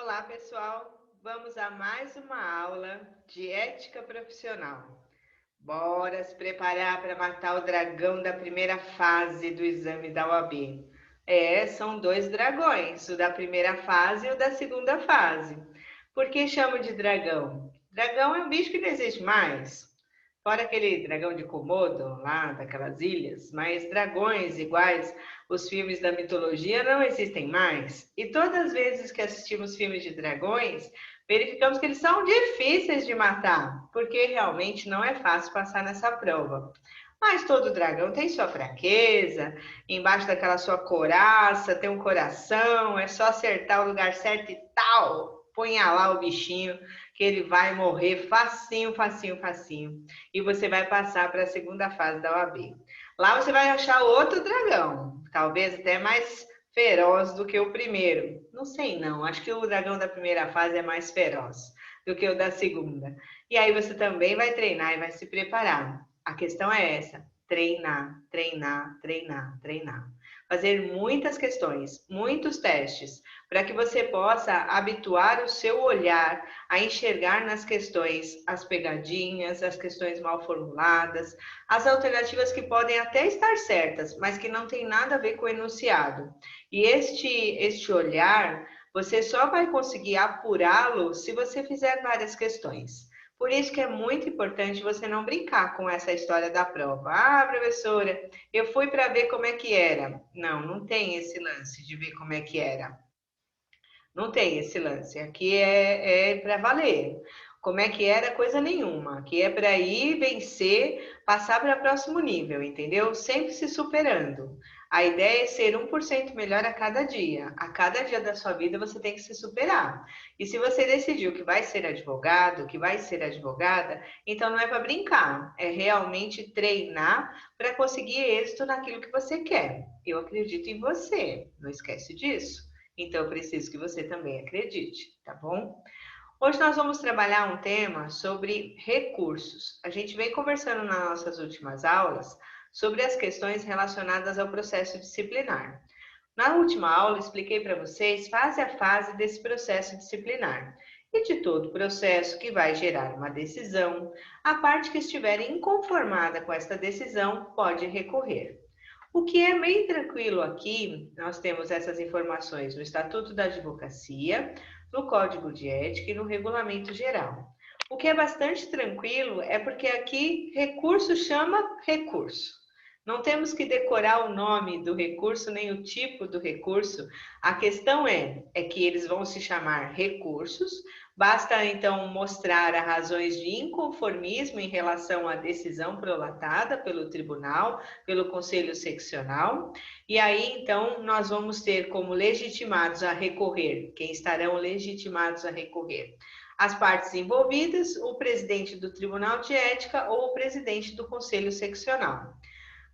Olá, pessoal! Vamos a mais uma aula de ética profissional. Bora se preparar para matar o dragão da primeira fase do exame da OAB. São dois dragões, o da primeira fase e o da segunda fase. Por que chamo de dragão? Dragão é um bicho que não existe mais. Fora aquele dragão de Komodo, lá daquelas ilhas, mas dragões iguais os filmes da mitologia não existem mais. E todas as vezes que assistimos filmes de dragões, verificamos que eles são difíceis de matar, porque realmente não é fácil passar nessa prova. Mas todo dragão tem sua fraqueza, embaixo daquela sua couraça tem um coração, é só acertar o lugar certo e tal, ponha lá o bichinho, que ele vai morrer facinho, facinho, facinho. E você vai passar para a segunda fase da OAB. Lá você vai achar outro dragão, talvez até mais feroz do que o primeiro. Não sei não, acho que o dragão da primeira fase é mais feroz do que o da segunda. E aí você também vai treinar e vai se preparar. A questão é essa: treinar, treinar, treinar, treinar. Fazer muitas questões, muitos testes, para que você possa habituar o seu olhar a enxergar nas questões as pegadinhas, as questões mal formuladas, as alternativas que podem até estar certas, mas que não tem nada a ver com o enunciado. E este olhar, você só vai conseguir apurá-lo se você fizer várias questões. Por isso que é muito importante você não brincar com essa história da prova. Ah, professora, eu fui para ver como é que era. Não, não tem esse lance de ver como é que era. Não tem esse lance. Aqui é para valer. Como é que era? Coisa nenhuma. Aqui é para ir, vencer, passar para o próximo nível, entendeu? Sempre se superando. A ideia é ser 1% melhor a cada dia. A cada dia da sua vida você tem que se superar. E se você decidiu que vai ser advogado, que vai ser advogada, então não é para brincar. É realmente treinar para conseguir êxito naquilo que você quer. Eu acredito em você. Não esquece disso. Então, eu preciso que você também acredite, tá bom? Hoje nós vamos trabalhar um tema sobre recursos. A gente vem conversando nas nossas últimas aulas sobre as questões relacionadas ao processo disciplinar. Na última aula, expliquei para vocês fase a fase desse processo disciplinar e de todo o processo que vai gerar uma decisão. A parte que estiver inconformada com esta decisão pode recorrer. O que é bem tranquilo aqui, nós temos essas informações no Estatuto da Advocacia, no Código de Ética e no Regulamento Geral. O que é bastante tranquilo é porque aqui recurso chama recurso. Não temos que decorar o nome do recurso nem o tipo do recurso. A questão é que eles vão se chamar recursos. Basta então mostrar as razões de inconformismo em relação à decisão prolatada pelo tribunal, pelo Conselho Seccional, e aí então nós vamos ter como legitimados a recorrer, quem estarão legitimados a recorrer? As partes envolvidas, o presidente do Tribunal de Ética ou o presidente do Conselho Seccional.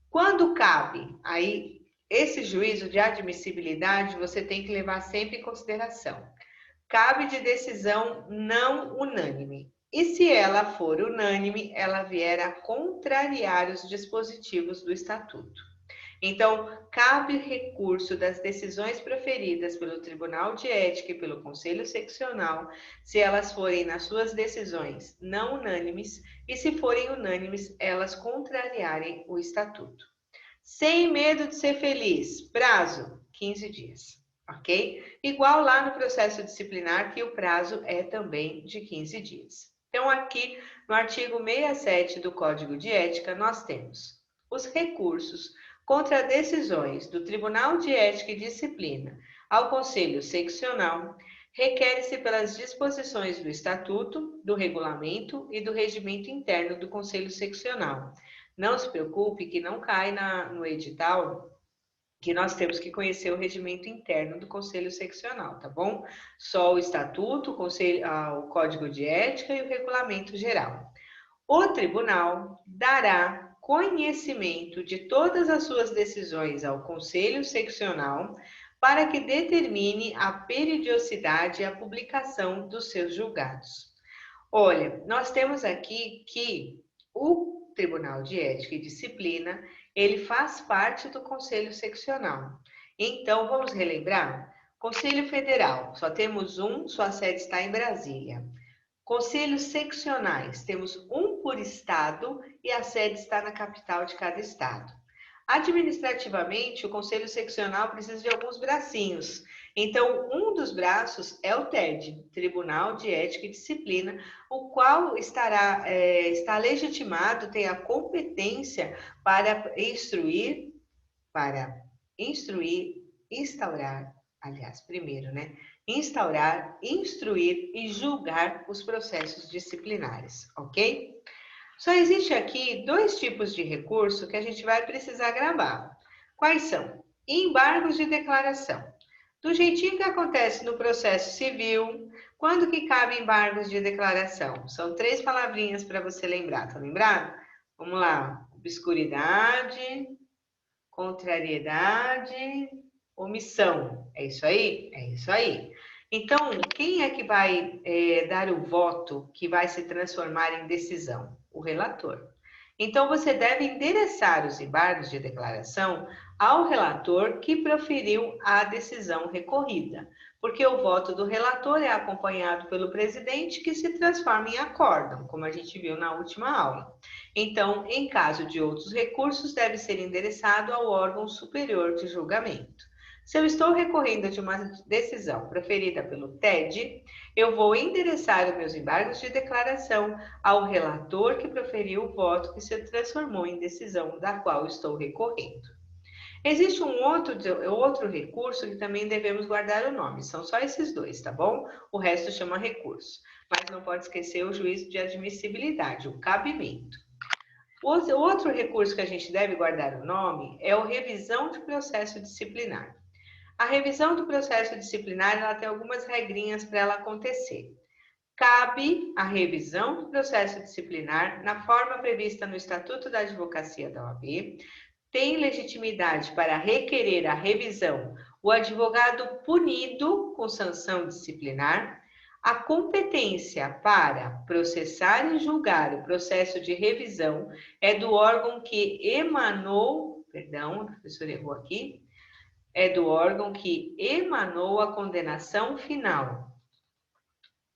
Quando cabe, aí esse juízo de admissibilidade você tem que levar sempre em consideração. Cabe de decisão não unânime. E se ela for unânime, ela vier a contrariar os dispositivos do Estatuto. Então, cabe recurso das decisões proferidas pelo Tribunal de Ética e pelo Conselho Seccional, se elas forem, nas suas decisões, não unânimes, e se forem unânimes, elas contrariarem o Estatuto. Sem medo de ser feliz, prazo, 15 dias, ok? Igual lá no processo disciplinar, que o prazo é também de 15 dias. Então, aqui no artigo 67 do Código de Ética, nós temos os recursos contra decisões do Tribunal de Ética e Disciplina ao Conselho Seccional, requer-se pelas disposições do Estatuto, do Regulamento e do Regimento Interno do Conselho Seccional. Não se preocupe que não cai no edital que nós temos que conhecer o regimento interno do Conselho Seccional, tá bom? Só o Estatuto, o Código de Ética e o Regulamento Geral. O tribunal dará conhecimento de todas as suas decisões ao Conselho Seccional para que determine a periodicidade e a publicação dos seus julgados. Olha, nós temos aqui que o Tribunal de Ética e Disciplina, ele faz parte do Conselho Seccional. Então, vamos relembrar? Conselho Federal, só temos um, sua sede está em Brasília. Conselhos seccionais, temos um por estado e a sede está na capital de cada estado. Administrativamente, o Conselho Seccional precisa de alguns bracinhos. Então, um dos braços é o TED, Tribunal de Ética e Disciplina, o qual está legitimado, tem a competência para instruir, instaurar, aliás, primeiro, né? Instaurar, instruir e julgar os processos disciplinares, ok? Só existe aqui dois tipos de recurso que a gente vai precisar gravar. Quais são? Embargos de declaração. Do jeitinho que acontece no processo civil, quando que cabe embargos de declaração? São 3 palavrinhas para você lembrar, tá lembrado? Vamos lá. Obscuridade, contrariedade, omissão. É isso aí? É isso aí. Então, quem é que vai dar o voto que vai se transformar em decisão? O relator. Então, você deve endereçar os embargos de declaração ao relator que proferiu a decisão recorrida, porque o voto do relator é acompanhado pelo presidente, que se transforma em acórdão, como a gente viu na última aula. Então, em caso de outros recursos, deve ser endereçado ao órgão superior de julgamento. Se eu estou recorrendo de uma decisão proferida pelo TED, eu vou endereçar os meus embargos de declaração ao relator que proferiu o voto que se transformou em decisão da qual estou recorrendo. Existe um outro recurso que também devemos guardar o nome, são só esses dois, tá bom? O resto chama recurso, mas não pode esquecer o juízo de admissibilidade, o cabimento. O outro recurso que a gente deve guardar o nome é o revisão de processo disciplinar. A revisão do processo disciplinar, ela tem algumas regrinhas para ela acontecer. Cabe a revisão do processo disciplinar na forma prevista no Estatuto da Advocacia da OAB, tem legitimidade para requerer a revisão o advogado punido com sanção disciplinar, a competência para processar e julgar o processo de revisão é do órgão que emanou, perdão, a professora errou aqui, é do órgão que emanou a condenação final.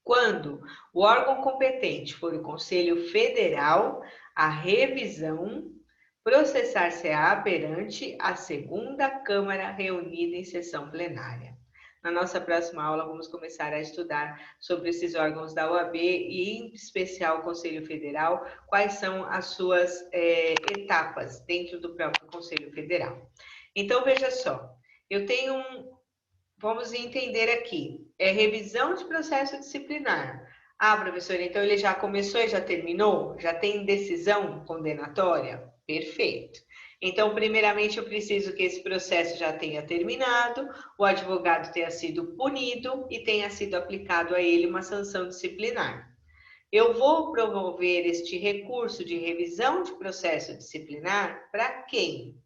Quando o órgão competente for o Conselho Federal, a revisão processar-se-á perante a segunda Câmara reunida em sessão plenária. Na nossa próxima aula, vamos começar a estudar sobre esses órgãos da OAB e, em especial, o Conselho Federal, quais são as suas etapas dentro do próprio Conselho Federal. Então, veja só, eu tenho vamos entender aqui, é revisão de processo disciplinar. Ah, professora, então ele já começou e já terminou? Já tem decisão condenatória? Perfeito. Então, primeiramente, eu preciso que esse processo já tenha terminado, o advogado tenha sido punido e tenha sido aplicado a ele uma sanção disciplinar. Eu vou promover este recurso de revisão de processo disciplinar para quem?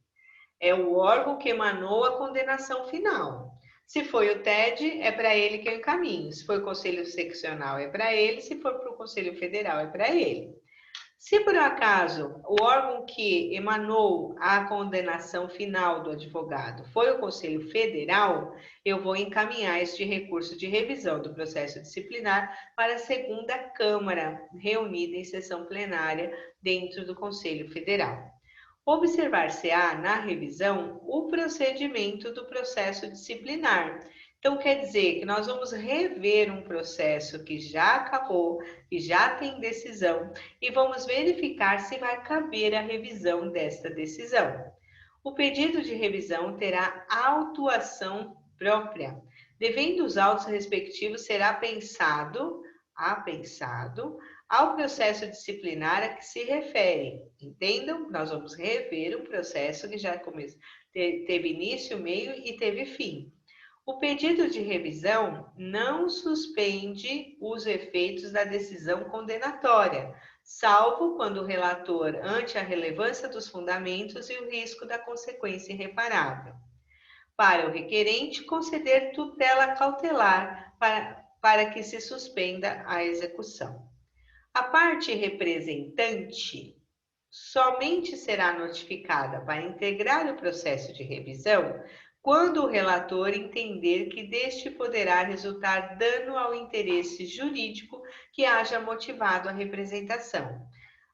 É o órgão que emanou a condenação final. Se foi o TED, é para ele que eu encaminho. Se foi o Conselho Seccional, é para ele. Se for para o Conselho Federal, é para ele. Se por acaso o órgão que emanou a condenação final do advogado foi o Conselho Federal, eu vou encaminhar este recurso de revisão do processo disciplinar para a segunda Câmara, reunida em sessão plenária dentro do Conselho Federal. Observar-se-á na revisão o procedimento do processo disciplinar. Então, quer dizer que nós vamos rever um processo que já acabou, que já tem decisão, e vamos verificar se vai caber a revisão desta decisão. O pedido de revisão terá autuação própria. Devendo os autos respectivos, será apensado ao processo disciplinar a que se refere. Entendam? Nós vamos rever um processo que já teve início, meio e teve fim. O pedido de revisão não suspende os efeitos da decisão condenatória, salvo quando o relator, ante a relevância dos fundamentos e o risco da consequência irreparável, para o requerente conceder tutela cautelar para que se suspenda a execução. A parte representante somente será notificada para integrar o processo de revisão quando o relator entender que deste poderá resultar dano ao interesse jurídico que haja motivado a representação.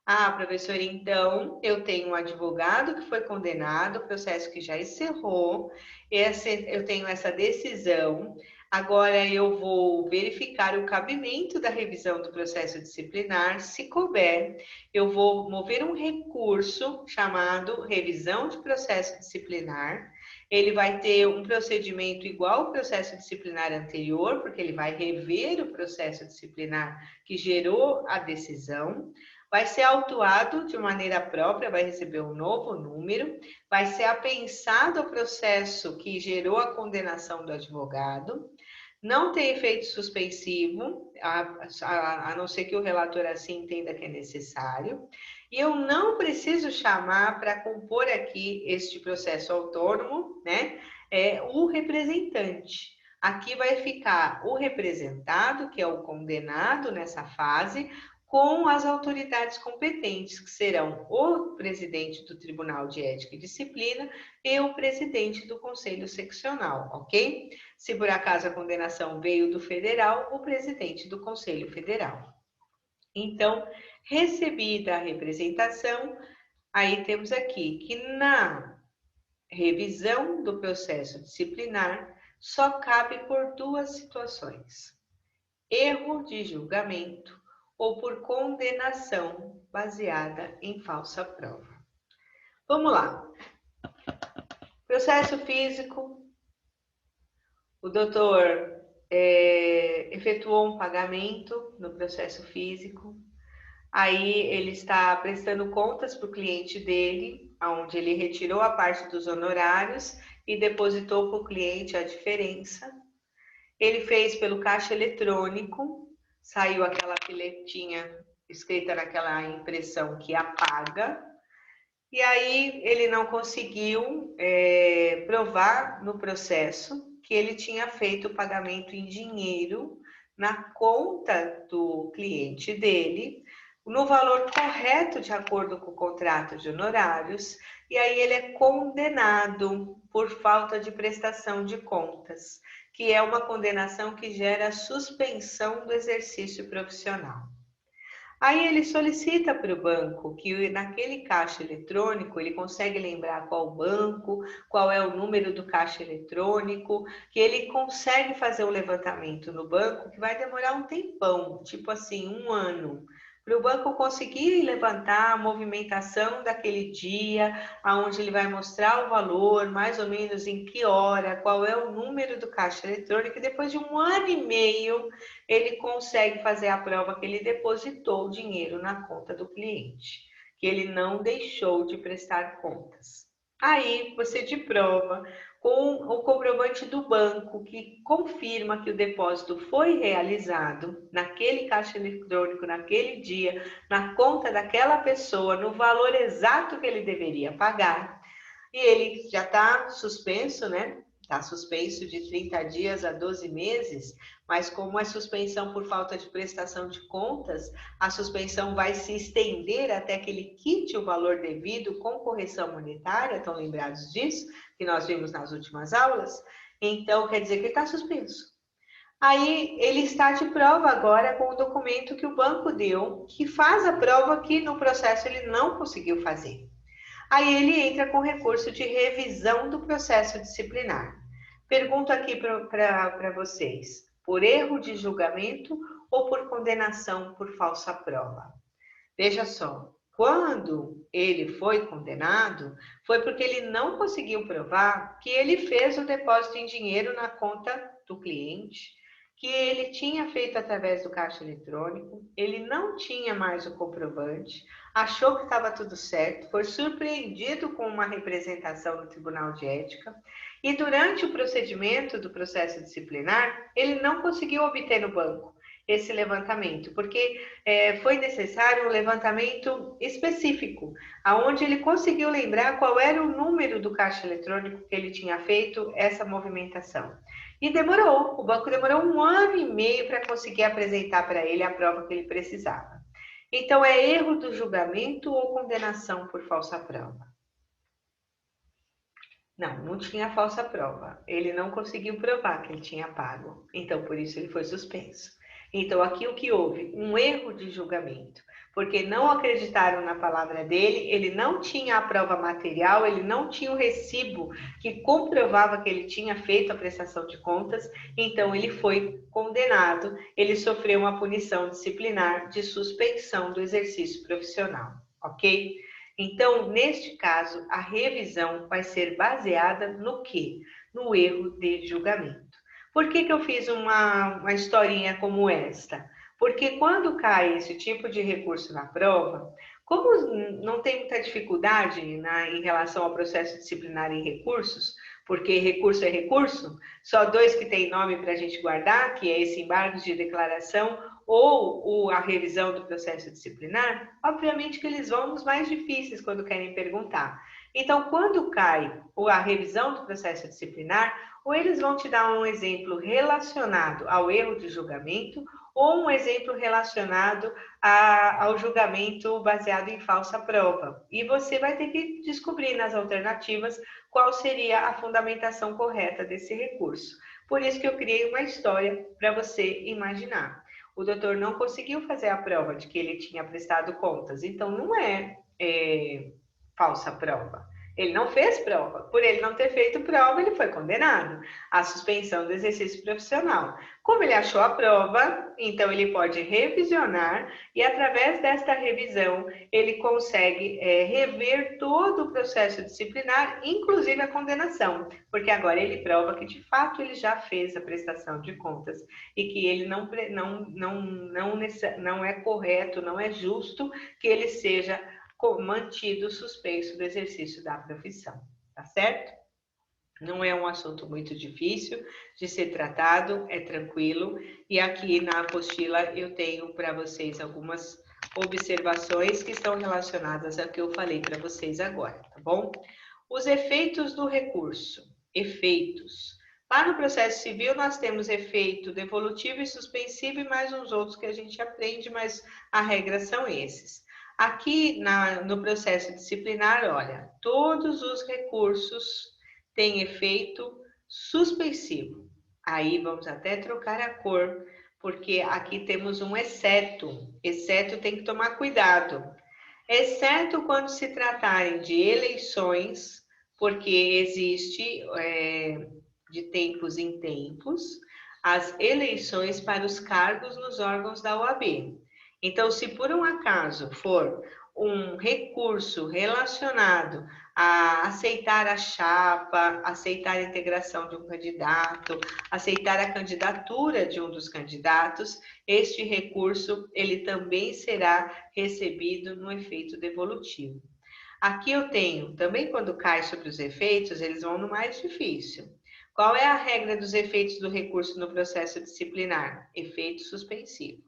Ah, professor, então eu tenho um advogado que foi condenado, processo que já encerrou, eu tenho essa decisão. Agora eu vou verificar o cabimento da revisão do processo disciplinar. Se couber, eu vou mover um recurso chamado revisão de processo disciplinar. Ele vai ter um procedimento igual ao processo disciplinar anterior, porque ele vai rever o processo disciplinar que gerou a decisão. Vai ser autuado de maneira própria, vai receber um novo número, vai ser apensado ao processo que gerou a condenação do advogado, não tem efeito suspensivo, a não ser que o relator assim entenda que é necessário, e eu não preciso chamar para compor aqui este processo autônomo, né, o representante. Aqui vai ficar o representado, que é o condenado nessa fase, com as autoridades competentes, que serão o presidente do Tribunal de Ética e Disciplina e o presidente do Conselho Seccional, ok? Se por acaso a condenação veio do federal, o presidente do Conselho Federal. Então, recebida a representação, aí temos aqui que na revisão do processo disciplinar só cabe por duas situações: erro de julgamento ou por condenação baseada em falsa prova. Vamos lá. Processo físico. O doutor efetuou um pagamento no processo físico. Aí ele está prestando contas para o cliente dele, onde ele retirou a parte dos honorários e depositou para o cliente a diferença. Ele fez pelo caixa eletrônico, saiu aquela filetinha escrita naquela impressão que apaga, e aí ele não conseguiu provar no processo que ele tinha feito o pagamento em dinheiro na conta do cliente dele, no valor correto de acordo com o contrato de honorários, e aí ele é condenado por falta de prestação de contas, que é uma condenação que gera suspensão do exercício profissional. Aí ele solicita para o banco que naquele caixa eletrônico ele consegue lembrar qual banco, qual é o número do caixa eletrônico, que ele consegue fazer o levantamento no banco, que vai demorar um tempão, tipo assim, 1 ano, para o banco conseguir levantar a movimentação daquele dia, aonde ele vai mostrar o valor, mais ou menos em que hora, qual é o número do caixa eletrônico, e depois de 1 ano e meio ele consegue fazer a prova que ele depositou o dinheiro na conta do cliente, que ele não deixou de prestar contas. Aí você te prova com o comprovante do banco que confirma que o depósito foi realizado naquele caixa eletrônico, naquele dia, na conta daquela pessoa, no valor exato que ele deveria pagar. E ele já está suspenso, né? Está suspenso de 30 dias a 12 meses, mas como é suspensão por falta de prestação de contas, a suspensão vai se estender até que ele quite o valor devido com correção monetária, estão lembrados disso? Que nós vimos nas últimas aulas? Então, quer dizer que ele está suspenso. Aí, ele está de prova agora com o documento que o banco deu, que faz a prova que no processo ele não conseguiu fazer. Aí ele entra com recurso de revisão do processo disciplinar. Pergunto aqui para vocês: por erro de julgamento ou por condenação por falsa prova? Veja só, quando ele foi condenado, foi porque ele não conseguiu provar que ele fez o depósito em dinheiro na conta do cliente, que ele tinha feito através do caixa eletrônico, ele não tinha mais o comprovante, achou que estava tudo certo, foi surpreendido com uma representação no Tribunal de Ética e durante o procedimento do processo disciplinar, ele não conseguiu obter no banco esse levantamento, porque foi necessário um levantamento específico, aonde ele conseguiu lembrar qual era o número do caixa eletrônico que ele tinha feito essa movimentação. E demorou, o banco demorou 1 ano e meio para conseguir apresentar para ele a prova que ele precisava. Então, é erro do julgamento ou condenação por falsa prova? Não tinha falsa prova. Ele não conseguiu provar que ele tinha pago. Então, por isso ele foi suspenso. Então, aqui o que houve? Um erro de julgamento. Porque não acreditaram na palavra dele, ele não tinha a prova material, ele não tinha o recibo que comprovava que ele tinha feito a prestação de contas. Então, ele foi condenado, ele sofreu uma punição disciplinar de suspensão do exercício profissional. Ok? Então, neste caso, a revisão vai ser baseada no quê? No erro de julgamento. Por que eu fiz uma historinha como esta? Porque quando cai esse tipo de recurso na prova, como não tem muita dificuldade em relação ao processo disciplinar em recursos, porque recurso é recurso, só dois que tem nome para a gente guardar, que é esse embargo de declaração ou a revisão do processo disciplinar, obviamente que eles vão nos mais difíceis quando querem perguntar. Então, quando cai a revisão do processo disciplinar, ou eles vão te dar um exemplo relacionado ao erro de julgamento, ou um exemplo relacionado ao julgamento baseado em falsa prova. E você vai ter que descobrir nas alternativas qual seria a fundamentação correta desse recurso. Por isso que eu criei uma história para você imaginar. O doutor não conseguiu fazer a prova de que ele tinha prestado contas, então não é falsa prova. Ele não fez prova. Por ele não ter feito prova, ele foi condenado à suspensão do exercício profissional. Como ele achou a prova, então ele pode revisionar e, através desta revisão, ele consegue rever todo o processo disciplinar, inclusive a condenação, porque agora ele prova que, de fato, ele já fez a prestação de contas e que ele não é correto, não é justo que ele seja mantido suspenso do exercício da profissão, tá certo? Não é um assunto muito difícil de ser tratado, é tranquilo. E aqui na apostila eu tenho para vocês algumas observações que estão relacionadas ao que eu falei para vocês agora, tá bom? Os efeitos do recurso. Efeitos. Lá no processo civil nós temos efeito devolutivo e suspensivo e mais uns outros que a gente aprende, mas a regra são esses. Aqui no processo disciplinar, olha, todos os recursos têm efeito suspensivo. Aí vamos até trocar a cor, porque aqui temos um exceto. Exceto tem que tomar cuidado. Exceto quando se tratarem de eleições, porque existe de tempos em tempos as eleições para os cargos nos órgãos da OAB. Então, se por um acaso for um recurso relacionado a aceitar a chapa, aceitar a integração de um candidato, aceitar a candidatura de um dos candidatos, este recurso ele também será recebido no efeito devolutivo. Aqui eu tenho, também quando cai sobre os efeitos, eles vão no mais difícil. Qual é a regra dos efeitos do recurso no processo disciplinar? Efeito suspensivo.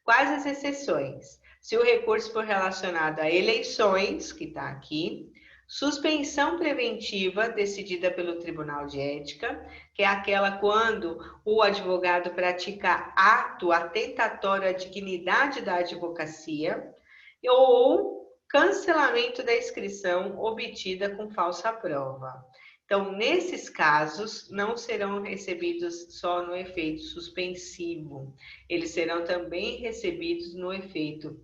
Quais as exceções? Se o recurso for relacionado a eleições, que está aqui, suspensão preventiva decidida pelo Tribunal de Ética, que é aquela quando o advogado pratica ato atentatório à dignidade da advocacia, ou cancelamento da inscrição obtida com falsa prova. Então, nesses casos, não serão recebidos só no efeito suspensivo, eles serão também recebidos no efeito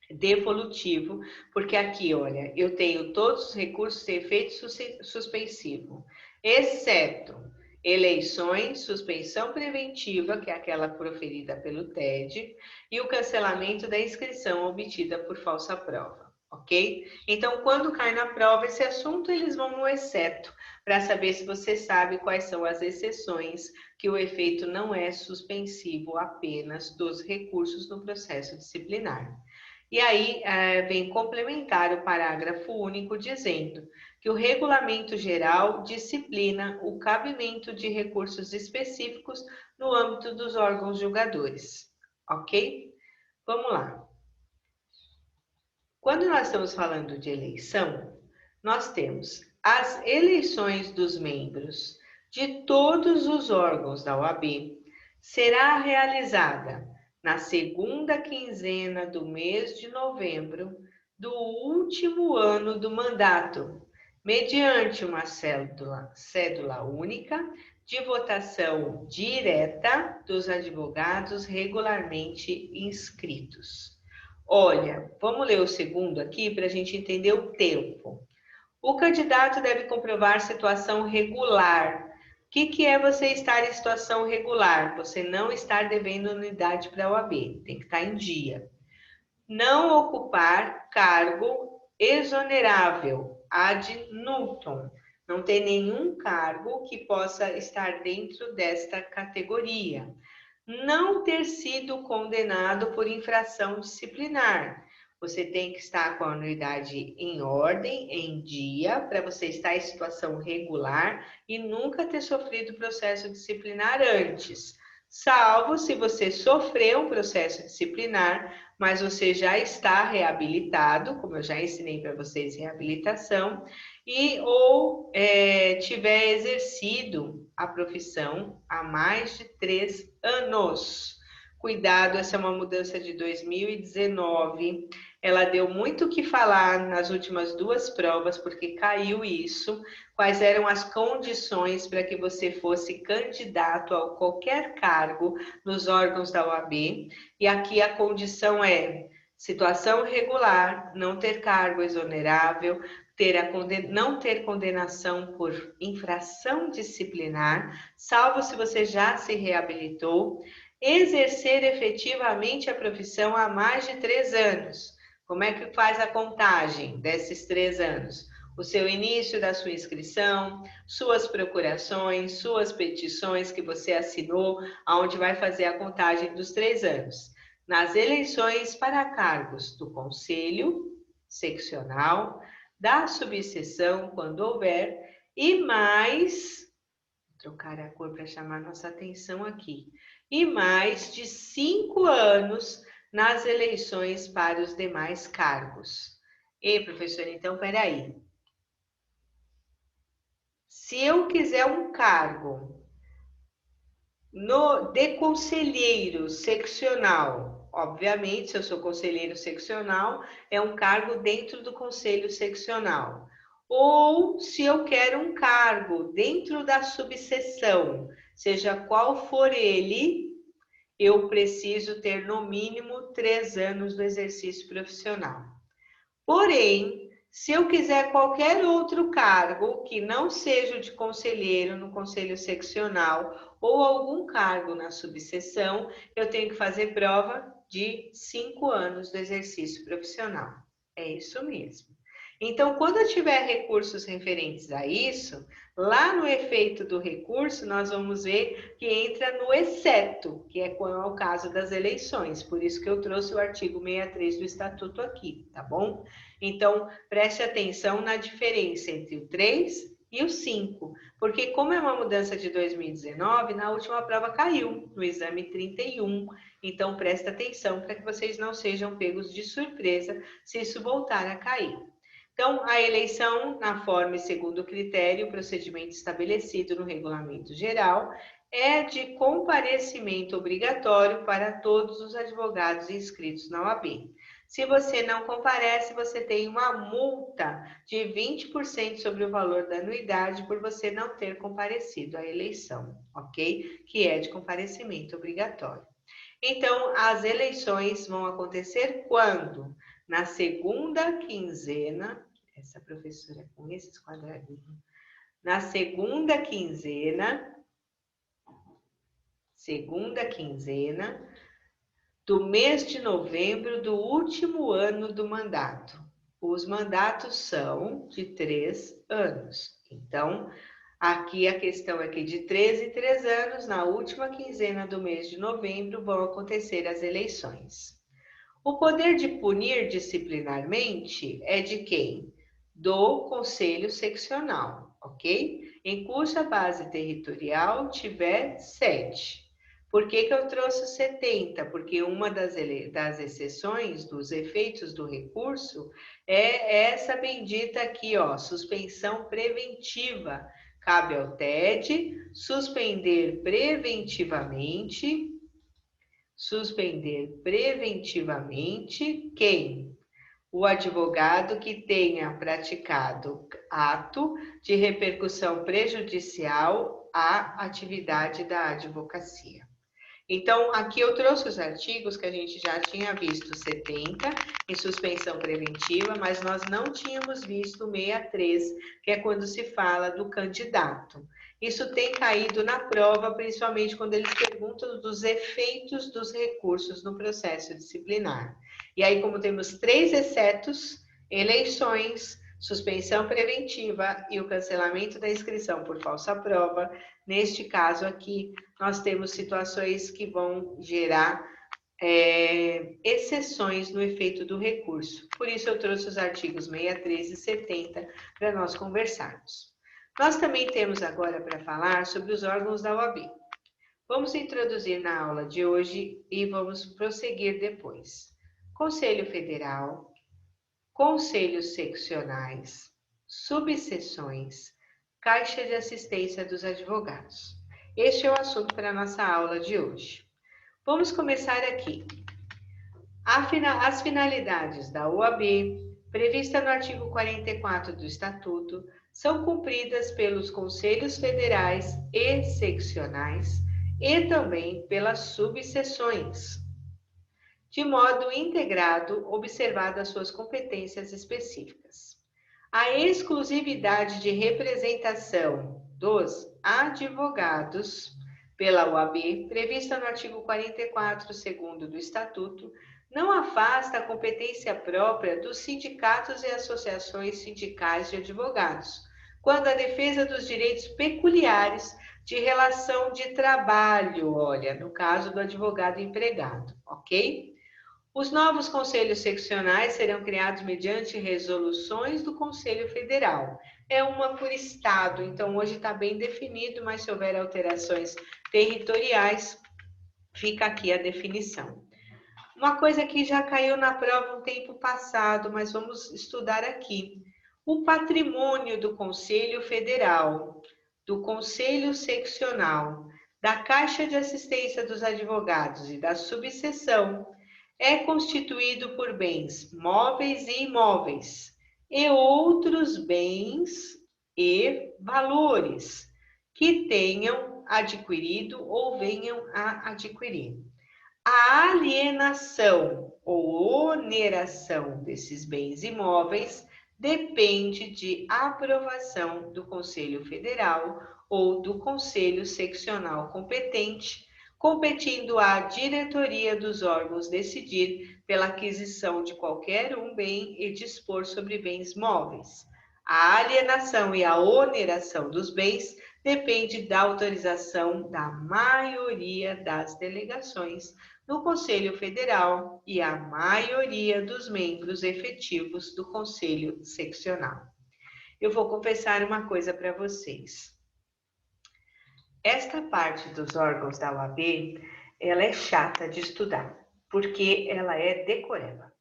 devolutivo, porque aqui, olha, eu tenho todos os recursos de efeito suspensivo, exceto eleições, suspensão preventiva, que é aquela proferida pelo TED, e o cancelamento da inscrição obtida por falsa prova. Ok? Então, quando cai na prova esse assunto, eles vão no exceto, para saber se você sabe quais são as exceções que o efeito não é suspensivo apenas dos recursos no processo disciplinar. E aí vem complementar o parágrafo único dizendo que o regulamento geral disciplina o cabimento de recursos específicos no âmbito dos órgãos julgadores. Ok? Vamos lá. Quando nós estamos falando de eleição, nós temos as eleições dos membros de todos os órgãos da OAB será realizada na segunda quinzena do mês de novembro do último ano do mandato. mediante uma cédula única de votação direta dos advogados regularmente inscritos. Olha, vamos ler o segundo aqui para a gente entender o tempo. O candidato deve comprovar situação regular. O que é você estar em situação regular? Você não estar devendo unidade para a OAB, tem que estar em dia. Não ocupar cargo exonerável, ad nutum. Não tem nenhum cargo que possa estar dentro desta categoria. Não ter sido condenado por infração disciplinar. Você tem que estar com a anuidade em ordem, em dia, para você estar em situação regular e nunca ter sofrido processo disciplinar antes. Salvo se você sofreu um processo disciplinar, mas você já está reabilitado, como eu já ensinei para vocês, reabilitação, ou tiver exercido a profissão há mais de 3 anos. Cuidado, essa é uma mudança de 2019. Ela deu muito o que falar nas últimas 2 provas, porque caiu isso. Quais eram as condições para que você fosse candidato a qualquer cargo nos órgãos da OAB? E aqui a condição é situação regular, não ter cargo exonerável, não ter condenação por infração disciplinar, salvo se você já se reabilitou, exercer efetivamente a profissão há mais de 3 anos. Como é que faz a contagem desses 3 anos? O seu início da sua inscrição, suas procurações, suas petições que você assinou, aonde vai fazer a contagem dos 3 anos. Nas eleições para cargos do Conselho Seccional, da subseção, quando houver, e mais, vou trocar a cor para chamar nossa atenção aqui, e mais de 5 anos nas eleições para os demais cargos. E, professor, então, peraí. Se eu quiser um cargo de conselheiro seccional, obviamente, se eu sou conselheiro seccional, é um cargo dentro do conselho seccional. Ou se eu quero um cargo dentro da subseção, seja qual for ele, eu preciso ter no mínimo 3 anos do exercício profissional. Porém, se eu quiser qualquer outro cargo que não seja o de conselheiro no conselho seccional ou algum cargo na subseção, eu tenho que fazer prova de 5 anos do exercício profissional. É isso mesmo. Então, quando eu tiver recursos referentes a isso, lá no efeito do recurso, nós vamos ver que entra no exceto, que é quando é o caso das eleições. Por isso que eu trouxe o artigo 63 do Estatuto aqui, tá bom? Então, preste atenção na diferença entre o 3 e o 5, porque como é uma mudança de 2019, na última prova caiu, no exame 31. Então, presta atenção para que vocês não sejam pegos de surpresa se isso voltar a cair. Então, a eleição, na forma e segundo o critério, o procedimento estabelecido no Regulamento Geral, é de comparecimento obrigatório para todos os advogados inscritos na OAB. Se você não comparece, você tem uma multa de 20% sobre o valor da anuidade por você não ter comparecido à eleição, ok? Que é de comparecimento obrigatório. Então, as eleições vão acontecer quando? Na segunda quinzena, essa professora com esses quadradinhos, na segunda quinzena do mês de novembro do último ano do mandato. Os mandatos são de 3 anos. Então, aqui a questão é que de 3 em 3 anos, na última quinzena do mês de novembro, vão acontecer as eleições. O poder de punir disciplinarmente é de quem? Do Conselho Seccional, ok? Em cuja base territorial tiver 7. Por que eu trouxe 70? Porque uma das exceções dos efeitos do recurso é essa bendita aqui, ó, suspensão preventiva. Cabe ao TED suspender preventivamente quem? o advogado que tenha praticado ato de repercussão prejudicial à atividade da advocacia. Então, aqui eu trouxe os artigos que a gente já tinha visto 70 em suspensão preventiva, mas nós não tínhamos visto o 63, que é quando se fala do candidato. Isso tem caído na prova, principalmente quando eles perguntam dos efeitos dos recursos no processo disciplinar. E aí, como temos 3 excetos, eleições, suspensão preventiva e o cancelamento da inscrição por falsa prova, neste caso aqui, nós temos situações que vão gerar exceções no efeito do recurso. Por isso eu trouxe os artigos 63 e 70 para nós conversarmos. Nós também temos agora para falar sobre os órgãos da OAB. Vamos introduzir na aula de hoje e vamos prosseguir depois. Conselho Federal, conselhos seccionais, subseções, Caixa de Assistência dos Advogados. Este é o assunto para a nossa aula de hoje. Vamos começar aqui. As finalidades da OAB, prevista no artigo 44 do Estatuto, são cumpridas pelos conselhos federais e seccionais e também pelas subseções, de modo integrado, observado as suas competências específicas. A exclusividade de representação dos advogados pela OAB, prevista no artigo 44, segundo do Estatuto, não afasta a competência própria dos sindicatos e associações sindicais de advogados, quando a defesa dos direitos peculiares de relação de trabalho, olha, no caso do advogado empregado, ok? Os novos conselhos seccionais serão criados mediante resoluções do Conselho Federal. É uma por estado, então hoje está bem definido, mas se houver alterações territoriais, fica aqui a definição. Uma coisa que já caiu na prova um tempo passado, mas vamos estudar aqui. O patrimônio do Conselho Federal, do Conselho Seccional, da Caixa de Assistência dos Advogados e da subseção é constituído por bens móveis e imóveis e outros bens e valores que tenham adquirido ou venham a adquirir. A alienação ou oneração desses bens imóveis depende de aprovação do Conselho Federal ou do Conselho Seccional competente, competindo à diretoria dos órgãos decidir pela aquisição de qualquer um bem e dispor sobre bens móveis. A alienação e a oneração dos bens depende da autorização da maioria das delegações no Conselho Federal e a maioria dos membros efetivos do Conselho Seccional. Eu vou confessar uma coisa para vocês. Esta parte dos órgãos da OAB, ela é chata de estudar, porque ela é decoreba.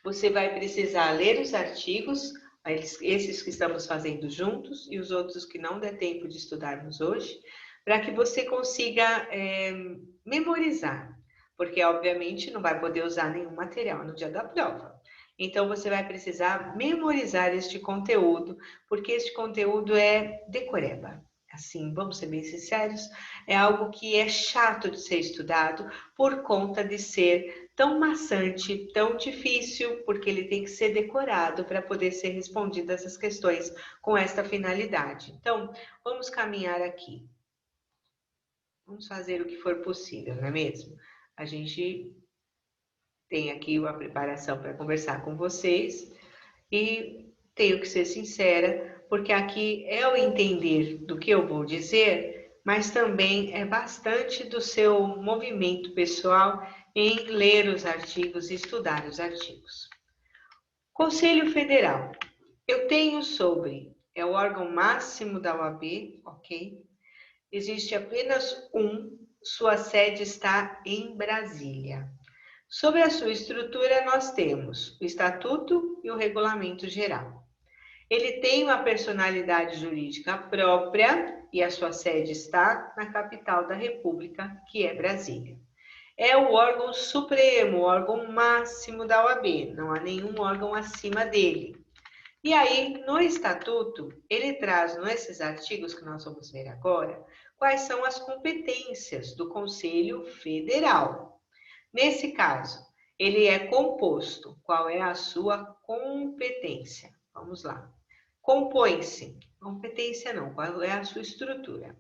Você vai precisar ler os artigos, esses que estamos fazendo juntos e os outros que não der tempo de estudarmos hoje, para que você consiga memorizar, porque obviamente não vai poder usar nenhum material no dia da prova. Então você vai precisar memorizar este conteúdo, porque este conteúdo é decoreba. Assim, vamos ser bem sinceros, é algo que é chato de ser estudado por conta de ser tão maçante, tão difícil, porque ele tem que ser decorado para poder ser respondido essas questões com esta finalidade. Então, vamos caminhar aqui. Vamos fazer o que for possível, não é mesmo? A gente tem aqui uma preparação para conversar com vocês e tenho que ser sincera, porque aqui é o entender do que eu vou dizer, mas também é bastante do seu movimento pessoal em ler os artigos e estudar os artigos. Conselho Federal. Eu tenho sobre, é o órgão máximo da OAB, ok? Existe apenas um, sua sede está em Brasília. Sobre a sua estrutura, nós temos o Estatuto e o Regulamento Geral. Ele tem uma personalidade jurídica própria e a sua sede está na capital da República, que é Brasília. é o órgão supremo, o órgão máximo da OAB, não há nenhum órgão acima dele. E aí, no estatuto, ele traz, nesses artigos que nós vamos ver agora, quais são as competências do Conselho Federal. Nesse caso, ele é composto. Qual é a sua competência? Vamos lá. Compõe-se. Competência não, qual é a sua estrutura?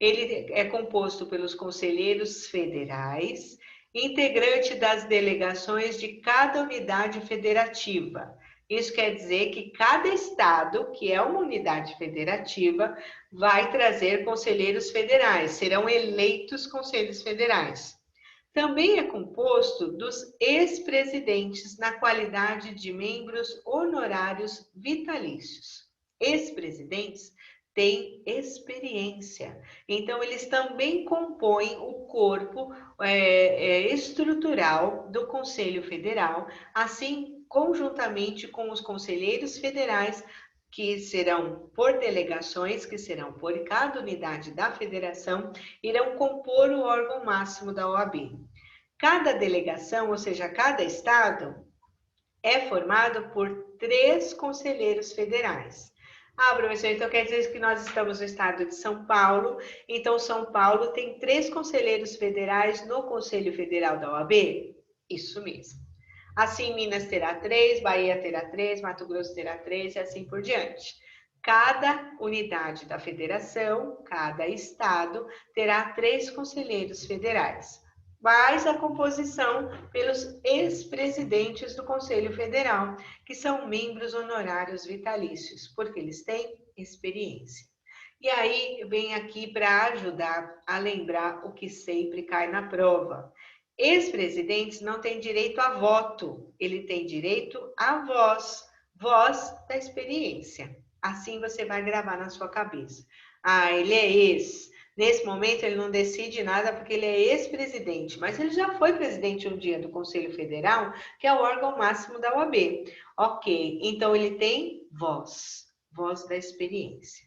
Ele é composto pelos conselheiros federais, integrante das delegações de cada unidade federativa. Isso quer dizer que cada estado, que é uma unidade federativa, vai trazer conselheiros federais, serão eleitos conselhos federais. Também é composto dos ex-presidentes na qualidade de membros honorários vitalícios. Ex-presidentes têm experiência, então eles também compõem o corpo estrutural do Conselho Federal, assim conjuntamente com os conselheiros federais, que serão por delegações, que serão por cada unidade da federação, irão compor o órgão máximo da OAB. Cada delegação, ou seja, cada estado, é formado por 3 conselheiros federais. Ah, professor, então quer dizer que nós estamos no estado de São Paulo, então São Paulo tem 3 conselheiros federais no Conselho Federal da OAB? Isso mesmo. Assim, Minas terá 3, Bahia terá 3, Mato Grosso terá 3 e assim por diante. Cada unidade da federação, cada estado, terá 3 conselheiros federais, mais a composição pelos ex-presidentes do Conselho Federal, que são membros honorários vitalícios, porque eles têm experiência. E aí, vem aqui para ajudar a lembrar o que sempre cai na prova. Ex-presidentes não têm direito a voto, ele tem direito à voz, voz da experiência. Assim você vai gravar na sua cabeça. Ah, ele é ex. Nesse momento ele não decide nada porque ele é ex-presidente, mas ele já foi presidente um dia do Conselho Federal, que é o órgão máximo da OAB. Ok, então ele tem voz, voz da experiência.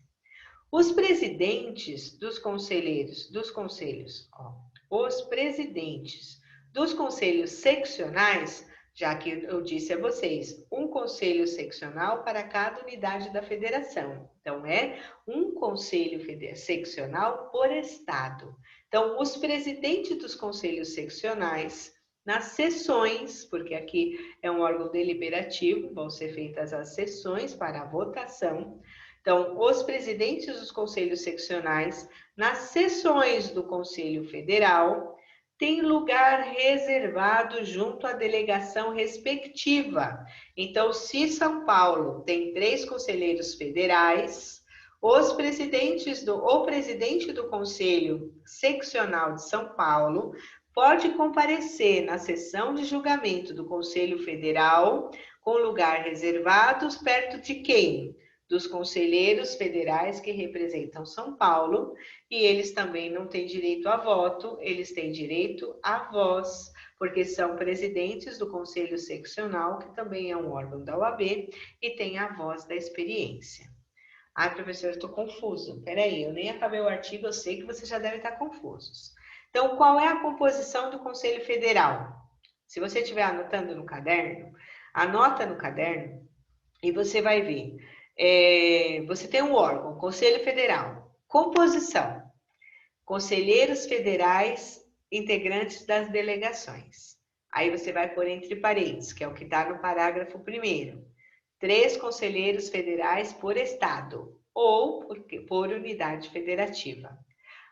Os presidentes dos conselheiros, os presidentes dos conselhos seccionais, já que eu disse a vocês, um conselho seccional para cada unidade da federação. Então, é um conselho seccional por estado. Então, os presidentes dos conselhos seccionais, nas sessões, porque aqui é um órgão deliberativo, vão ser feitas as sessões para a votação. Então, os presidentes dos conselhos seccionais, nas sessões do Conselho Federal, têm lugar reservado junto à delegação respectiva. Então, se São Paulo tem 3 conselheiros federais, o presidente do Conselho Seccional de São Paulo pode comparecer na sessão de julgamento do Conselho Federal com lugar reservado perto de quem? Dos conselheiros federais que representam São Paulo, e eles também não têm direito a voto, eles têm direito à voz, porque são presidentes do Conselho Seccional, que também é um órgão da OAB, e tem a voz da experiência. Ai, professor, eu estou confuso. Peraí, eu nem acabei o artigo, eu sei que vocês já devem estar confusos. Então, qual é a composição do Conselho Federal? Se você estiver anotando no caderno, anota no caderno e você vai ver. Você tem um órgão, Conselho Federal. Composição: conselheiros federais, integrantes das delegações. Aí você vai pôr entre parênteses, que é o que está no parágrafo 1º. 3 conselheiros federais por estado, ou por unidade federativa.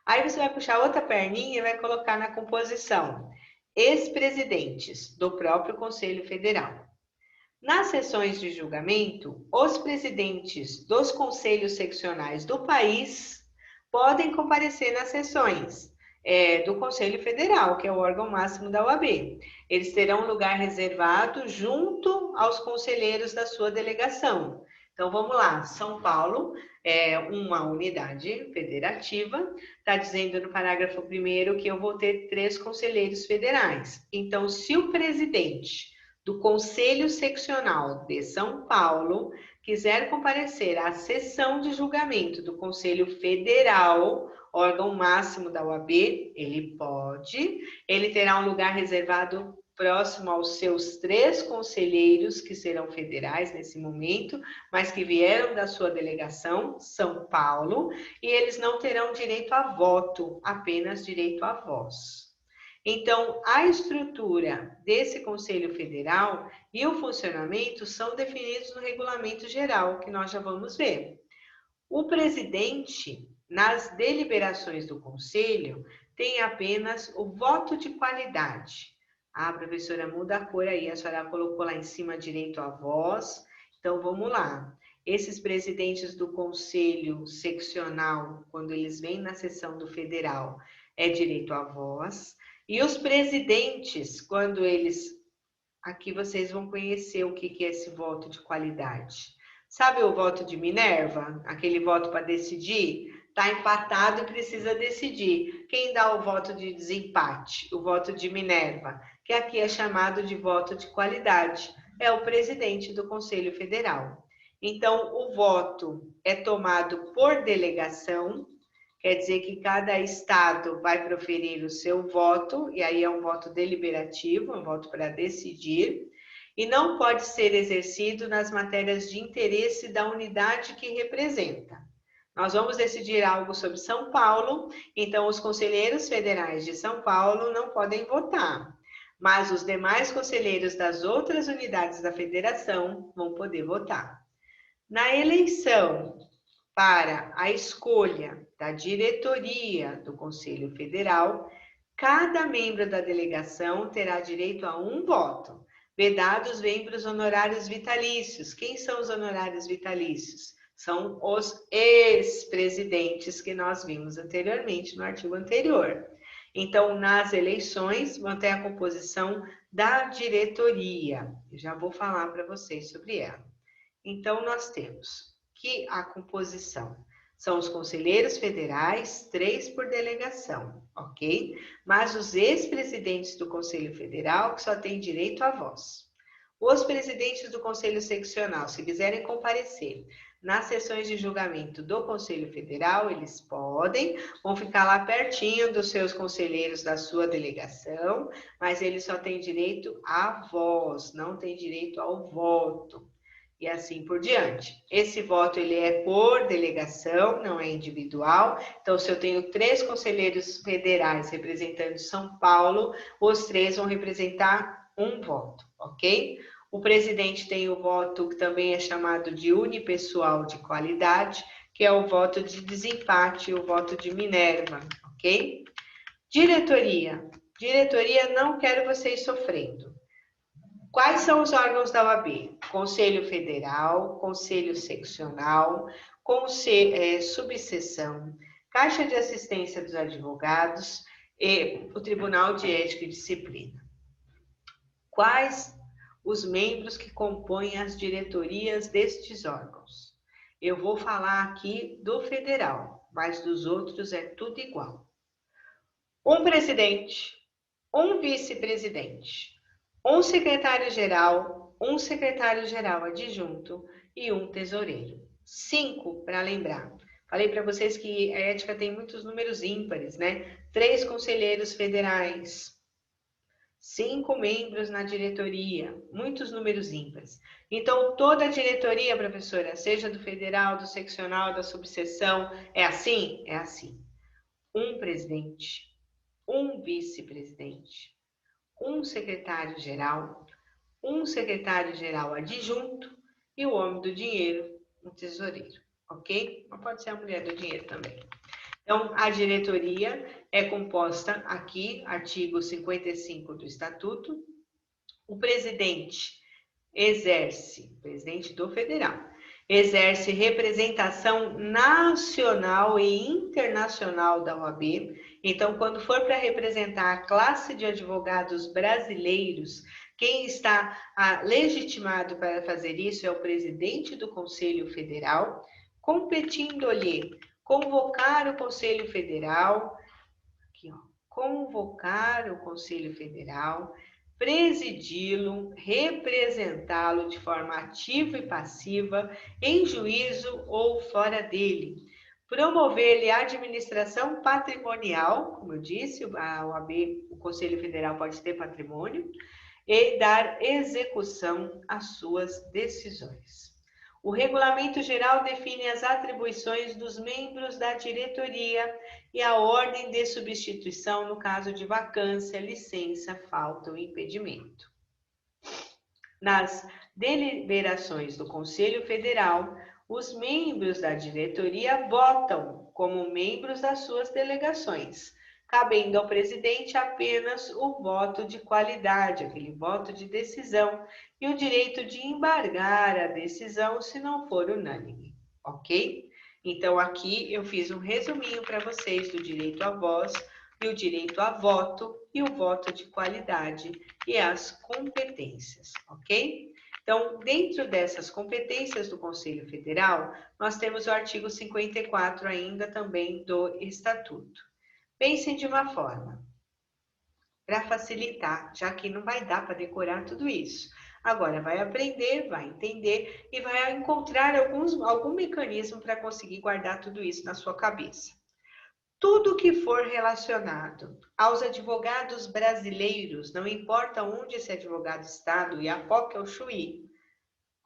Aí você vai puxar outra perninha e vai colocar na composição ex-presidentes do próprio Conselho Federal. Nas sessões de julgamento, os presidentes dos conselhos seccionais do país podem comparecer nas sessões do Conselho Federal, que é o órgão máximo da OAB. Eles terão lugar reservado junto aos conselheiros da sua delegação. Então, vamos lá. São Paulo é uma unidade federativa. Está dizendo no parágrafo 1º que eu vou ter 3 conselheiros federais. Então, se o presidente do Conselho Seccional de São Paulo quiser comparecer à sessão de julgamento do Conselho Federal, órgão máximo da OAB, ele pode. Ele terá um lugar reservado próximo aos seus 3 conselheiros, que serão federais nesse momento, mas que vieram da sua delegação, São Paulo, e eles não terão direito a voto, apenas direito a voz. Então, a estrutura desse Conselho Federal e o funcionamento são definidos no Regulamento Geral, que nós já vamos ver. O presidente, nas deliberações do Conselho, tem apenas o voto de qualidade. Ah, professora, muda a cor aí, a senhora colocou lá em cima direito à voz. Então, vamos lá. Esses presidentes do Conselho Seccional, quando eles vêm na sessão do Federal, é direito à voz. E os presidentes, quando eles... Aqui vocês vão conhecer o que é esse voto de qualidade. Sabe o voto de Minerva? Aquele voto para decidir? Está empatado e precisa decidir. Quem dá o voto de desempate? O voto de Minerva, que aqui é chamado de voto de qualidade. É o presidente do Conselho Federal. Então, o voto é tomado por delegação. Quer dizer que cada estado vai proferir o seu voto, e aí é um voto deliberativo, um voto para decidir, e não pode ser exercido nas matérias de interesse da unidade que representa. Nós vamos decidir algo sobre São Paulo, então os conselheiros federais de São Paulo não podem votar, mas os demais conselheiros das outras unidades da federação vão poder votar. Na eleição para a escolha da diretoria do Conselho Federal, cada membro da delegação terá direito a um voto, vedados membros honorários vitalícios. Quem são os honorários vitalícios? São os ex-presidentes que nós vimos anteriormente no artigo anterior. Então, nas eleições, vão ter a composição da diretoria. Eu já vou falar para vocês sobre ela. Então, nós temos que a composição são os conselheiros federais, 3 por delegação, ok? Mas os ex-presidentes do Conselho Federal, que só têm direito à voz. Os presidentes do Conselho Seccional, se quiserem comparecer nas sessões de julgamento do Conselho Federal, eles podem, vão ficar lá pertinho dos seus conselheiros da sua delegação, mas eles só têm direito à voz, não têm direito ao voto. E assim por diante. Esse voto ele é por delegação, não é individual. Então, se eu tenho 3 conselheiros federais representando São Paulo, os 3 vão representar um voto, ok? O presidente tem o voto que também é chamado de unipessoal de qualidade, que é o voto de desempate, o voto de Minerva, ok? Diretoria. Diretoria, não quero vocês sofrendo. Quais são os órgãos da OAB? Conselho Federal, Conselho Seccional, Subseção, Caixa de Assistência dos Advogados e o Tribunal de Ética e Disciplina. Quais os membros que compõem as diretorias destes órgãos? Eu vou falar aqui do federal, mas dos outros é tudo igual. Um presidente, um vice-presidente, um secretário-geral, um secretário-geral adjunto e um tesoureiro. 5 para lembrar. Falei para vocês que a ética tem muitos números ímpares, né? 3 conselheiros federais, 5 membros na diretoria, muitos números ímpares. Então, toda a diretoria, professora, seja do federal, do seccional, da subseção, é assim? É assim. Um presidente, um vice-presidente, um secretário-geral, um secretário-geral adjunto e o homem do dinheiro, um tesoureiro, ok? Mas pode ser a mulher do dinheiro também. Então, a diretoria é composta aqui, artigo 55 do Estatuto. O presidente presidente do Federal, exerce representação nacional e internacional da OAB. Então, quando for para representar a classe de advogados brasileiros, quem está legitimado para fazer isso é o presidente do Conselho Federal, competindo-lhe convocar o Conselho Federal, aqui, ó, convocar o Conselho Federal, presidi-lo, representá-lo de forma ativa e passiva, em juízo ou fora dele, promover-lhe a administração patrimonial, como eu disse, a OAB, o Conselho Federal pode ter patrimônio, e dar execução às suas decisões. O Regulamento Geral define as atribuições dos membros da diretoria e a ordem de substituição no caso de vacância, licença, falta ou impedimento. Nas deliberações do Conselho Federal, os membros da diretoria votam como membros das suas delegações, cabendo ao presidente apenas o voto de qualidade, aquele voto de decisão, e o direito de embargar a decisão se não for unânime, ok? Então, aqui eu fiz um resuminho para vocês do direito à voz, e o direito a voto, e o voto de qualidade e as competências, ok? Então, dentro dessas competências do Conselho Federal, nós temos o artigo 54 ainda também do Estatuto. Pensem de uma forma, para facilitar, já que não vai dar para decorar tudo isso. Agora vai aprender, vai entender e vai encontrar algum mecanismo para conseguir guardar tudo isso na sua cabeça. Tudo que for relacionado aos advogados brasileiros, não importa onde esse advogado está, do Iapoque ao Chuí,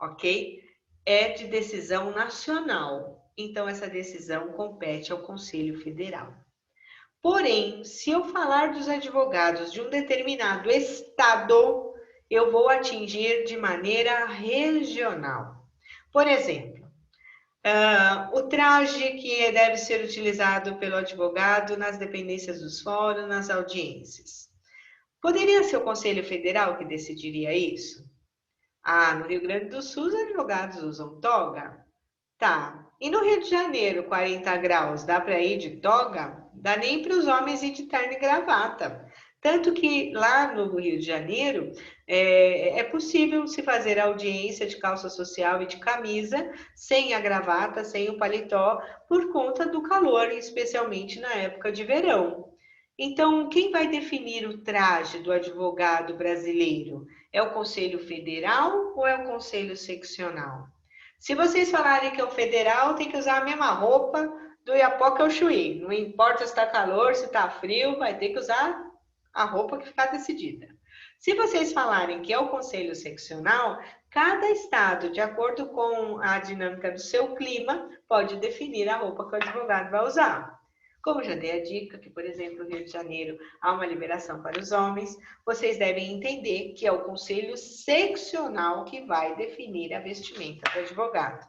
ok? É de decisão nacional. Então, essa decisão compete ao Conselho Federal. Porém, se eu falar dos advogados de um determinado estado, eu vou atingir de maneira regional. Por exemplo, o traje que deve ser utilizado pelo advogado nas dependências dos fóruns, nas audiências. Poderia ser o Conselho Federal que decidiria isso? No Rio Grande do Sul, os advogados usam toga? Tá. E no Rio de Janeiro, 40 graus, dá para ir de toga? Dá nem para os homens ir de terno e gravata. Tanto que lá no Rio de Janeiro é possível se fazer audiência de calça social e de camisa, sem a gravata, sem o paletó, por conta do calor, especialmente na época de verão. Então, quem vai definir o traje do advogado brasileiro? É o Conselho Federal ou é o Conselho Seccional? Se vocês falarem que é o federal, tem que usar a mesma roupa do Iapoque ao Chuí. Não importa se está calor, se está frio, vai ter que usar a roupa que ficar decidida. Se vocês falarem que é o conselho seccional, cada estado, de acordo com a dinâmica do seu clima, pode definir a roupa que o advogado vai usar. Como já dei a dica que, por exemplo, no Rio de Janeiro há uma liberação para os homens, vocês devem entender que é o conselho seccional que vai definir a vestimenta do advogado.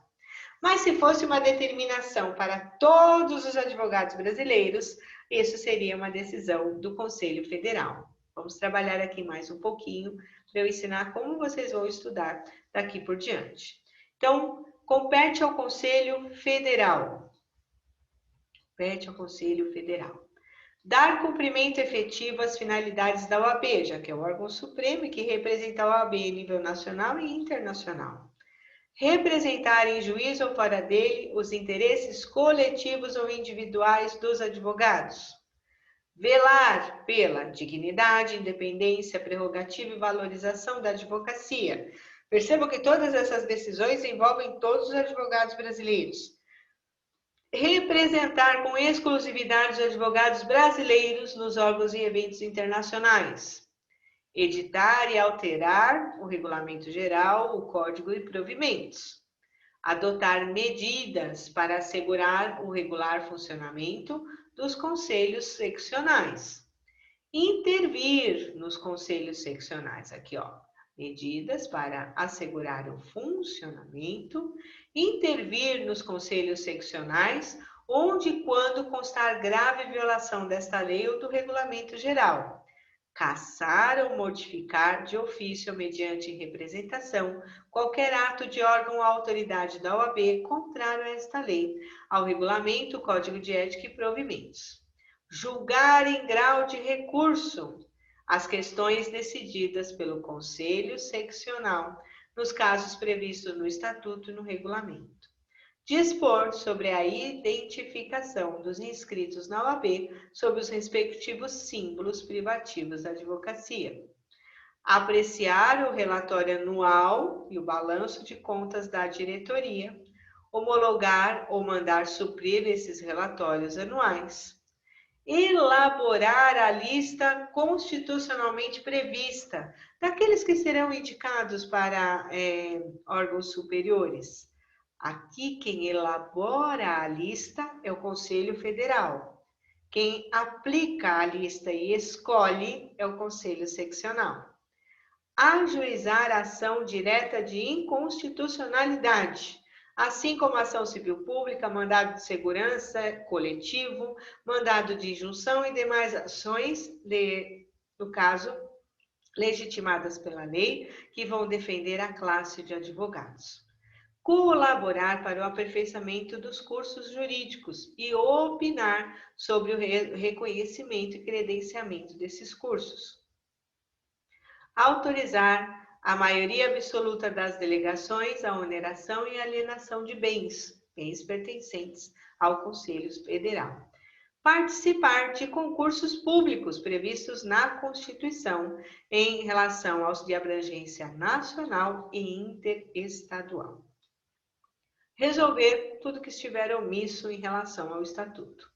Mas se fosse uma determinação para todos os advogados brasileiros, isso seria uma decisão do Conselho Federal. Vamos trabalhar aqui mais um pouquinho para eu ensinar como vocês vão estudar daqui por diante. Então, compete ao Conselho Federal. Compete ao Conselho Federal. Dar cumprimento efetivo às finalidades da OAB, já que é o órgão supremo e que representa a OAB em nível nacional e internacional. Representar em juízo ou fora dele os interesses coletivos ou individuais dos advogados. Velar pela dignidade, independência, prerrogativa e valorização da advocacia. Percebam que todas essas decisões envolvem todos os advogados brasileiros. Representar com exclusividade os advogados brasileiros nos órgãos e eventos internacionais. Editar e alterar o regulamento geral, o código e provimentos. Adotar medidas para assegurar o regular funcionamento dos conselhos seccionais. Intervir nos conselhos seccionais, aqui ó, medidas para assegurar o funcionamento, intervir nos conselhos seccionais, onde e quando constar grave violação desta lei ou do regulamento geral. Cassar ou modificar de ofício mediante representação qualquer ato de órgão ou autoridade da OAB contrário a esta lei, ao regulamento, código de ética e provimentos. Julgar em grau de recurso as questões decididas pelo Conselho Seccional nos casos previstos no Estatuto e no regulamento. Dispor sobre a identificação dos inscritos na OAB sob os respectivos símbolos privativos da advocacia. apreciar o relatório anual e o balanço de contas da diretoria, homologar ou mandar suprir esses relatórios anuais, elaborar a lista constitucionalmente prevista daqueles que serão indicados para órgãos superiores. Aqui, quem elabora a lista é o Conselho Federal. Quem aplica a lista e escolhe é o Conselho Seccional. Ajuizar a ação direta de inconstitucionalidade, assim como ação civil pública, mandado de segurança coletivo, mandado de injunção e demais ações, no caso, legitimadas pela lei, que vão defender a classe de advogados. Colaborar para o aperfeiçoamento dos cursos jurídicos e opinar sobre o reconhecimento e credenciamento desses cursos. Autorizar a maioria absoluta das delegações a oneração e alienação de bens pertencentes ao Conselho Federal. Participar de concursos públicos previstos na Constituição em relação aos de abrangência nacional e interestadual. Resolver tudo que estiver omisso em relação ao Estatuto.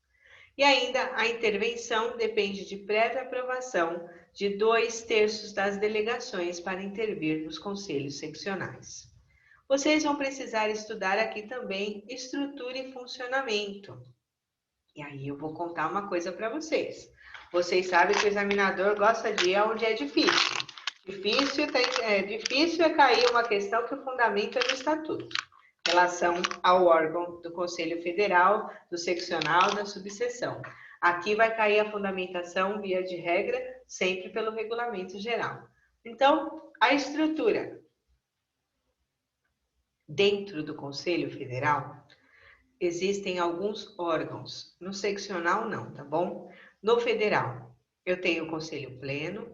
E ainda, a intervenção depende de prévia aprovação de 2/3 das delegações para intervir nos conselhos seccionais. Vocês vão precisar estudar aqui também estrutura e funcionamento. E aí eu vou contar uma coisa para vocês. Vocês sabem que o examinador gosta de ir onde é difícil. Difícil é cair uma questão que o fundamento é no Estatuto, em relação ao órgão do Conselho Federal, do seccional, da subseção. Aqui vai cair a fundamentação, via de regra, sempre pelo regulamento geral. Então, a estrutura. Dentro do Conselho Federal, existem alguns órgãos. No seccional, não, tá bom? No federal, eu tenho o Conselho Pleno,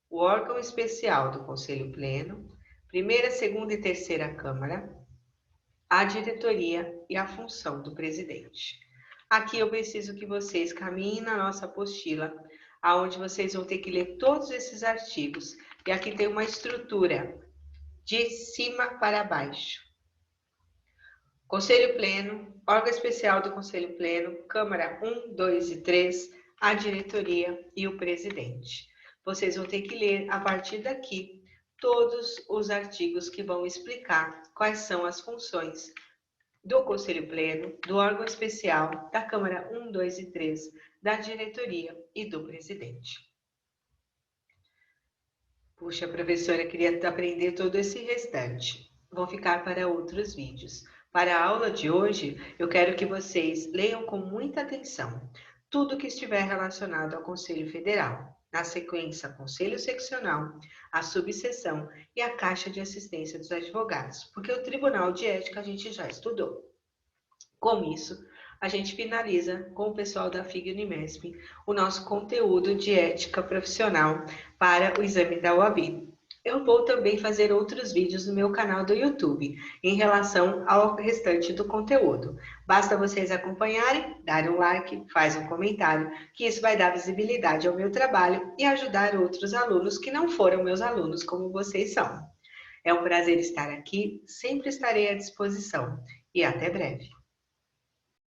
o órgão especial do Conselho Pleno, primeira, segunda e terceira Câmara, a diretoria e a função do presidente. Aqui eu preciso que vocês caminhem na nossa apostila, aonde vocês vão ter que ler todos esses artigos. E aqui tem uma estrutura de cima para baixo. Conselho Pleno, órgão especial do Conselho Pleno, Câmara 1, 2 e 3, a diretoria e o presidente. Vocês vão ter que ler a partir daqui todos os artigos que vão explicar quais são as funções do Conselho Pleno, do órgão especial, da Câmara 1, 2 e 3, da diretoria e do presidente. Puxa, professora, queria aprender todo esse restante. Vou ficar para outros vídeos. Para a aula de hoje, eu quero que vocês leiam com muita atenção tudo que estiver relacionado ao Conselho Federal. Na sequência, Conselho Seccional, a subseção e a Caixa de Assistência dos Advogados, porque o Tribunal de Ética a gente já estudou. Com isso, a gente finaliza com o pessoal da FIG Unimesp o nosso conteúdo de ética profissional para o exame da OAB. Eu vou também fazer outros vídeos no meu canal do YouTube em relação ao restante do conteúdo. Basta vocês acompanharem, darem um like, faz um comentário, que isso vai dar visibilidade ao meu trabalho e ajudar outros alunos que não foram meus alunos como vocês são. É um prazer estar aqui, sempre estarei à disposição e até breve.